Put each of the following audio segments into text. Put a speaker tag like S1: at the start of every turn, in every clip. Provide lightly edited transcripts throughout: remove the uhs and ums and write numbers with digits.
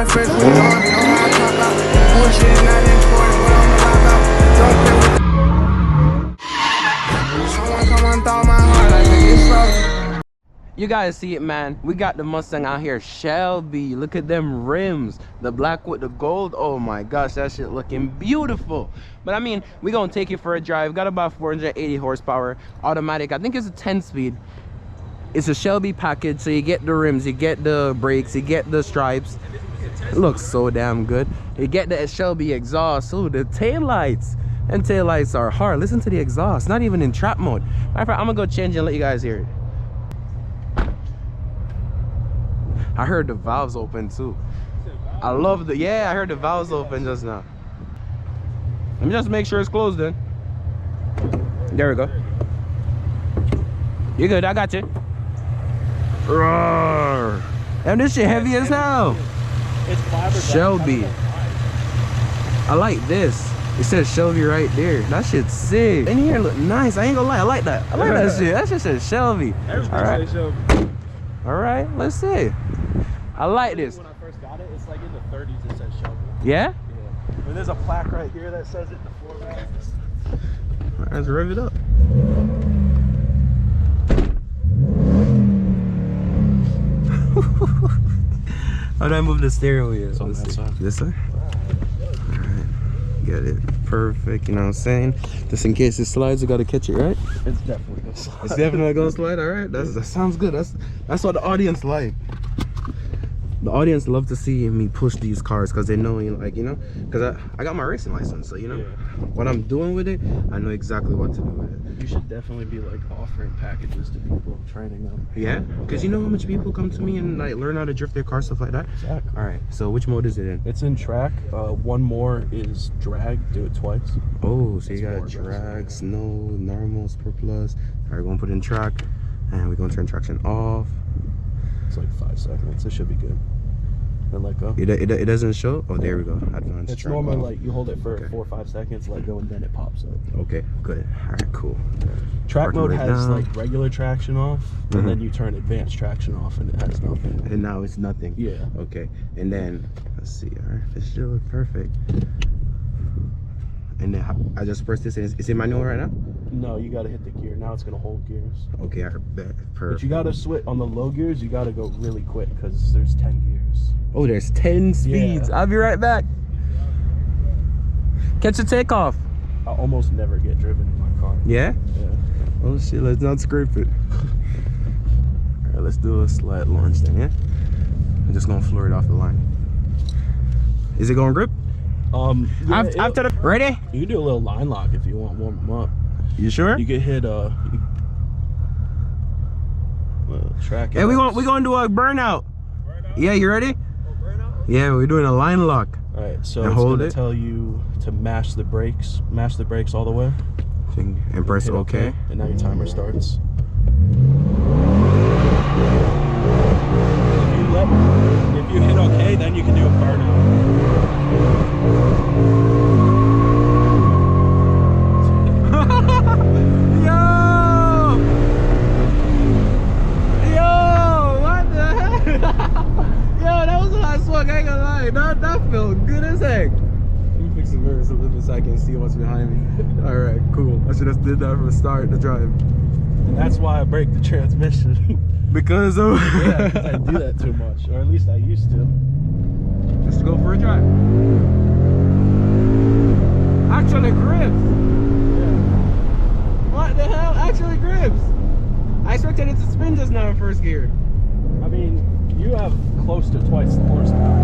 S1: my fresh with on, know how I talk out. Bullshit is not important, what I'ma rock out. Don't play with the... Someone come on through my heart like it's slow.
S2: You guys see it, man. We got the Mustang out here, Shelby. Look at them rims, the black with the gold. Oh my gosh, that shit looking beautiful. But I mean, we gonna take it for a drive. Got about 480 horsepower, automatic. I think it's a 10-speed. It's a Shelby package, so you get the rims, you get the brakes, you get the stripes. It looks so damn good. You get the Shelby exhaust. Ooh, the tail lights. And tail lights are hard. Listen to the exhaust, not even in trap mode. Matter of fact, I'm gonna go change and let you guys hear it. I heard the valves open too. I love the, yeah, I heard the valves open just now. Let me just make sure it's closed then. There we go. You good, I got you. Roar. And this shit heavy as hell.
S3: It's fiberglass.
S2: Shelby. I like this. It says Shelby right there. That shit's sick. In here look nice. I ain't gonna lie, I like that. I like that shit. That shit says Shelby.
S3: Everybody says Shelby.
S2: All right, let's see. I like this.
S3: When I first got it, it's like in the 30s it says Shelby.
S2: Yeah?
S3: Yeah. And there's a plaque right here that says it in the floor mat.
S2: All right, let's rev it up. How do I move the steering wheel?
S3: It's on that side.
S2: This side? All right, get it perfect. You know what I'm saying? Just in case it slides, you gotta catch it, right?
S3: It's definitely gonna slide.
S2: It's definitely gonna slide. All right, that sounds good. That's what the audience like. The audience love to see me push these cars because they know, like, you know, because I got my racing license, so you know what I'm doing with it. I know exactly what to do with it.
S3: You should definitely be like offering packages to people, training them.
S2: Yeah, because you know how much people come to me and like learn how to drift their car, stuff like that.
S3: Exactly.
S2: All right, so which mode is it in?
S3: It's in track. One more is drag. Do it twice.
S2: Oh, so you got drag, snow, normal, sport plus. All right, we're gonna put in track, and we're gonna turn traction off.
S3: It's like 5 seconds. It should be good. Then let go.
S2: It doesn't show. Oh, there we go. Advanced.
S3: It's normally like you hold it for 4 or 5 seconds, let go, and then it pops up.
S2: Okay, good. All right, cool.
S3: Track mode
S2: right
S3: has
S2: now.
S3: like regular traction off, and then you turn advanced traction off, and it has nothing.
S2: And now it's nothing.
S3: Yeah.
S2: Okay, and then let's see. All right, this should look perfect. And then I just press this. Is it manual right now?
S3: No, you gotta hit the gear. Now it's gonna hold gears.
S2: Okay, I heard that. Perfect.
S3: But you gotta switch on the low gears. You gotta go really quick because there's 10 gears.
S2: Oh, there's 10 speeds.
S3: Yeah.
S2: I'll be right back. Catch a takeoff.
S3: I almost never get driven in my car.
S2: Yeah?
S3: Yeah.
S2: Oh shit, let's not scrape it. All right, let's do a sled launch then, yeah? I'm just gonna floor it off the line. Is it gonna grip?
S3: Yeah,
S2: After the ready?
S3: you can do a little line lock if you want, warm them up.
S2: You sure?
S3: You could hit track.
S2: Hey, we gonna do a burnout. Yeah, you ready? Yeah, we're doing a line lock.
S3: All right, so
S2: And
S3: it's
S2: hold
S3: gonna
S2: it.
S3: tell you to mash the brakes all the way.
S2: And press
S3: Hit
S2: OK.
S3: and now your timer starts. If you hit OK, then you can do a burnout.
S2: I ain't gonna lie, that felt good as heck. Let me fix the mirrors a little bit so I can see what's behind me. All right, cool. I should have did that from the start to drive.
S3: And that's why I break the transmission.
S2: Because of
S3: Yeah, because I do that too much, or at least I used to.
S2: Let's go for a drive. Actually grips.
S3: Yeah.
S2: What the hell? Actually grips. I expected it to spin just now in first gear.
S3: I mean, you have close to twice the horsepower.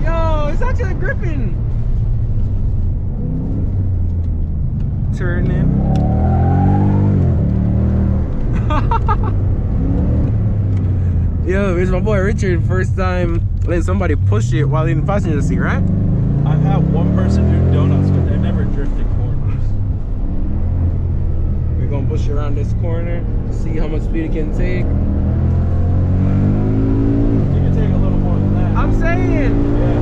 S2: Yo, it's actually gripping. Turn in. Yo, it's my boy Richard. First time letting somebody push it while in the passenger seat, right?
S3: I've had one person do donuts, but they've never drifted corners.
S2: We're gonna push around this corner, see how much speed it can take.
S3: You can take a little more than that.
S2: I'm saying.
S3: Yeah.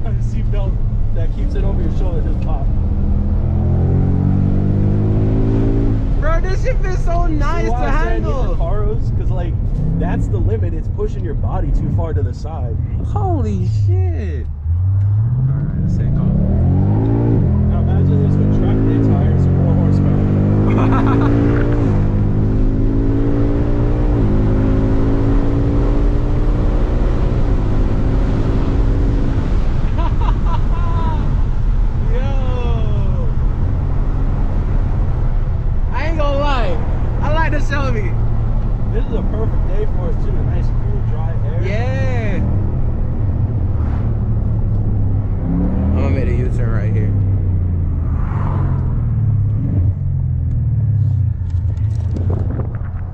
S3: My seatbelt that keeps it over your shoulder just popped.
S2: Bro, this shit feels so nice to handle.
S3: Caros, because like That's the limit. It's pushing your body too far to the side.
S2: Holy shit. Alright, let's take off.
S3: Now imagine this with track day tires, 4 horsepower.
S2: Shelby.
S3: This is a perfect day for it too. A nice cool dry air.
S2: Yeah. I'm gonna make a U-turn right here.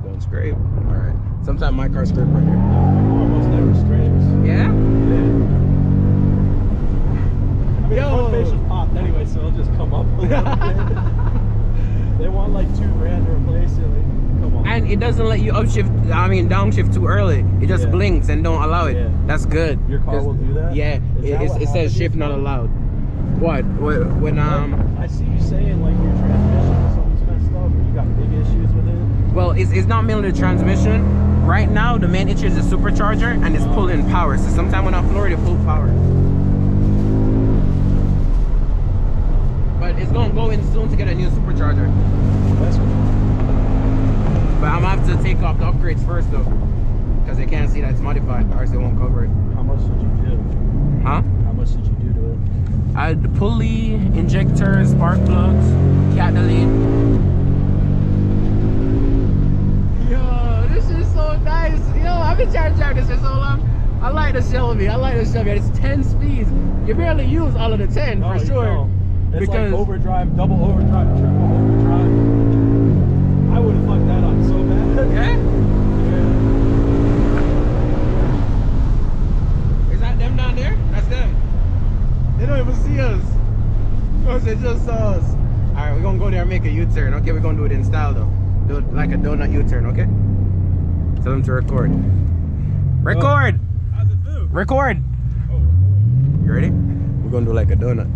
S2: Don't scrape. Alright. Sometimes my car scrape right here.
S3: Almost never scrapes.
S2: Yeah?
S3: Yeah. I mean,
S2: Yo.
S3: the front face is popped anyway, so it'll just come up a little bit. They want like $2 grand to replace it. Like, come on.
S2: And it doesn't let you downshift too early. It just blinks and don't allow it.
S3: Yeah.
S2: That's good.
S3: Your car will do that?
S2: Yeah. It says shift not allowed. What? When
S3: I see you saying like your transmission or something's messed up, or you got big issues with it.
S2: Well, it's not mainly the transmission. Right now, the main issue is the supercharger, and it's pulling power. So sometimes when I floor it, it pull power. But it's gonna go in soon to get a new supercharger.
S3: That's cool.
S2: But I'm gonna have to take off the upgrades first though, because they can't see that it's modified, or else they won't cover it.
S3: How much did you do?
S2: Huh?
S3: How much did you do to it?
S2: I had the pulley, injectors, spark plugs, catalytic. Yo, this is so nice. Yo, I've been trying to drive this for so long. I like the Shelby. It's 10 speeds. You barely use all of the 10 for sure.
S3: Don't. It's
S2: Because
S3: like overdrive, double overdrive, triple overdrive. I would have fucked that up so bad.
S2: Yeah?
S3: Yeah.
S2: Is that them down there? That's them. They don't even see us. Oh, they just saw us. Alright, we're gonna go there and make a U-turn. Okay, we're gonna do it in style though. Do it like a donut U-turn, okay? Tell them to record. Record!
S3: Oh. How's it do?
S2: Record!
S3: Oh, record.
S2: You ready? We're gonna do like a donut.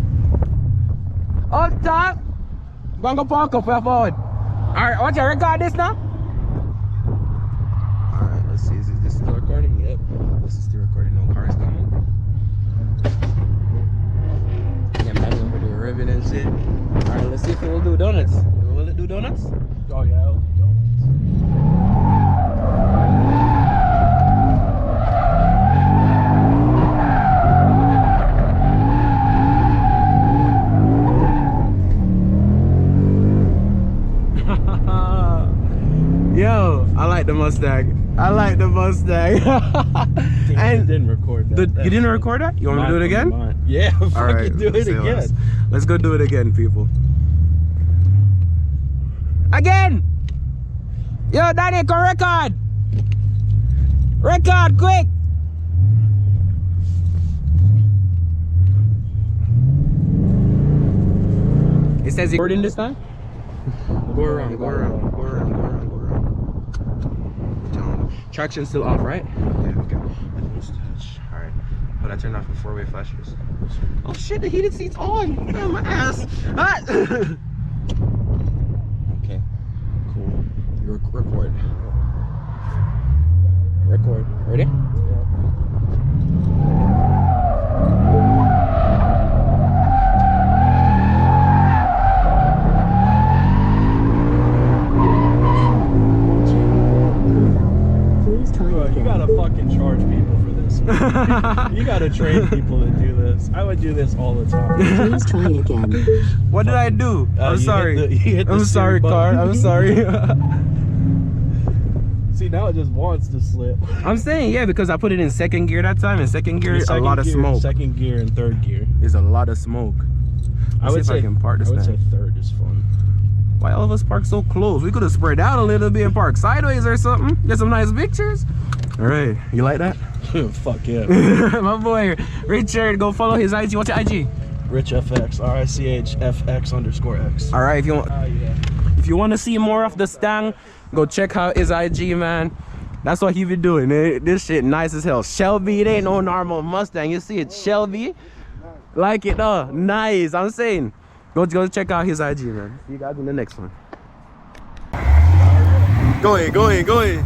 S2: Up top! Gonna go park up forward. Alright, watch out, record this now. Alright, let's see. Is this still recording? Yep. This is still recording. No cars coming. Yeah, man, over there ribbon and shit. Alright, let's see if it will do donuts. Will it do donuts?
S3: Oh yeah, I'll do donuts.
S2: Yo, I like the Mustang. I like the Mustang.
S3: And didn't record that.
S2: You didn't record that? You want me to do it again?
S3: Yeah,
S2: All
S3: fucking
S2: right,
S3: do it again.
S2: Let's go do it again, people. Again! Yo, Danny, go record! Record, quick! It says recording this time? Go around, go around, go around, go around, go around. Traction's still off, right? Yeah, okay. Alright. But I turned off the four-way flashers. Oh shit, the heated seat's on! Oh, my ass! Ah! Okay, cool. You record. Record. Ready?
S3: You gotta fucking charge people for this. You gotta train people to do this. I would do this all the time.
S4: Please try again.
S2: What did I do? I'm sorry. I'm sorry, car. I'm sorry.
S3: See, now it just wants to slip.
S2: I'm saying, yeah, because I put it in second gear that time. In second gear, a lot of smoke.
S3: Second gear and third gear.
S2: There's a lot of smoke.
S3: I would
S2: see if I can park this
S3: I would
S2: thing.
S3: say third is fun.
S2: Why all of us park so close? We could have spread out a little bit and park sideways or something. Get some nice pictures. All right, you like that?
S3: Fuck yeah.
S2: My boy Richard, go follow his IG. What's your IG?
S3: RichFX, RICHFX_X.
S2: All right, if you want,
S3: Yeah.
S2: if you want to see more of the Stang, go check out his IG, man. That's what he be doing. This shit nice as hell. Shelby, it ain't no normal Mustang. You see it, Shelby. Like it, nice. I'm saying, go check out his IG, man. See you guys in the next one. Go ahead, go ahead, go ahead.